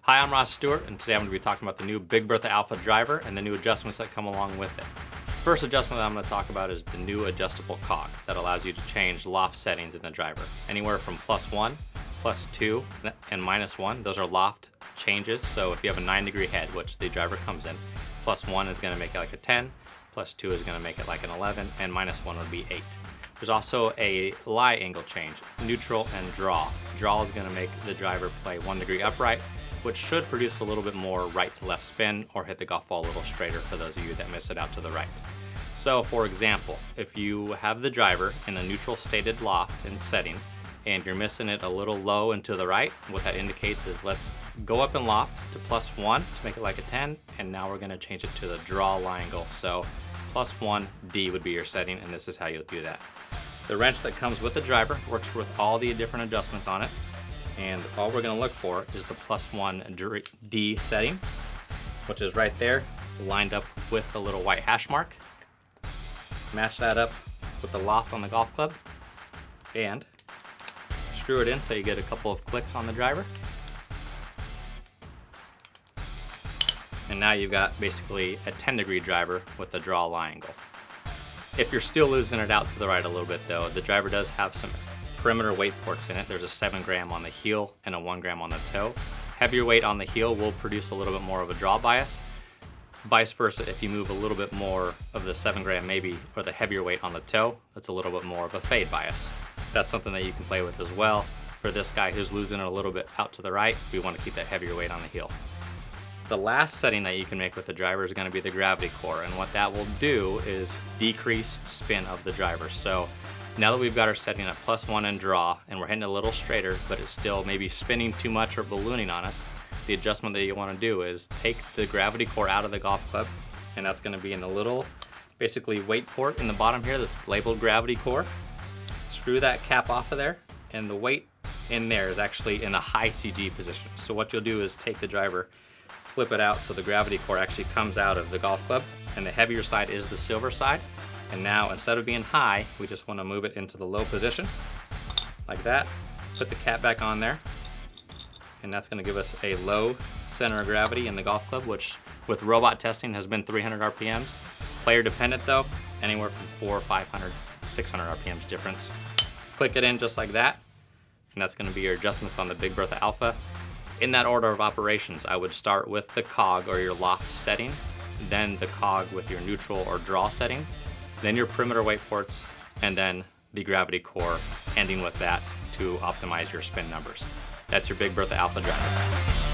Hi, I'm Ross Stewart, and today I'm going to be talking about the new Big Bertha Alpha driver and the new adjustments that come along with it. First adjustment that I'm going to talk about is the new adjustable cog that allows you to change loft settings in the driver. Anywhere from +1, +2, and -1. Those are loft changes, so if you have a 9-degree head, which the driver comes in, +1 is going to make it like a 10, +2 is going to make it like an 11, and -1 would be 8. There's also a lie angle change, neutral and draw. Draw is going to make the driver play 1 degree upright, which should produce a little bit more right to left spin or hit the golf ball a little straighter for those of you that miss it out to the right. So for example, if you have the driver in a neutral stated loft and setting and you're missing it a little low and to the right, what that indicates is let's go up in loft to +1 to make it like a 10, and now we're going to change it to the draw lie angle. So +1 D would be your setting, and this is how you'll do that. The wrench that comes with the driver works with all the different adjustments on it. And all we're going to look for is the +1 D setting, which is right there, lined up with the little white hash mark. Match that up with the loft on the golf club, and screw it in until you get a couple of clicks on the driver. And now you've got basically a 10-degree driver with a draw lie angle. If you're still losing it out to the right a little bit though, the driver does have some perimeter weight ports in it. There's a 7 gram on the heel and a 1 gram on the toe. Heavier weight on the heel will produce a little bit more of a draw bias. Vice versa, if you move a little bit more of the 7 gram maybe, or the heavier weight on the toe, that's a little bit more of a fade bias. That's something that you can play with as well. For this guy who's losing it a little bit out to the right, we want to keep that heavier weight on the heel. The last setting that you can make with the driver is going to be the gravity core, and what that will do is decrease spin of the driver. So now that we've got our setting at +1 and draw, and we're hitting a little straighter, but it's still maybe spinning too much or ballooning on us, the adjustment that you want to do is take the gravity core out of the golf club, and that's going to be in the little, basically weight port in the bottom here that's labeled gravity core. Screw that cap off of there, and the weight in there is actually in a high CG position. So what you'll do is take the driver, flip it out so the gravity core actually comes out of the golf club, and the heavier side is the silver side. And now instead of being high, we just want to move it into the low position, like that. Put the cap back on there, and that's going to give us a low center of gravity in the golf club, which with robot testing has been 300 RPMs. Player dependent though, anywhere from 400, 500, 600 RPMs difference. Click it in just like that, and that's going to be your adjustments on the Big Bertha Alpha. In that order of operations, I would start with the cog or your loft setting, then the cog with your neutral or draw setting, then your perimeter weight ports, and then the gravity core, ending with that to optimize your spin numbers. That's your Big Bertha Alpha driver.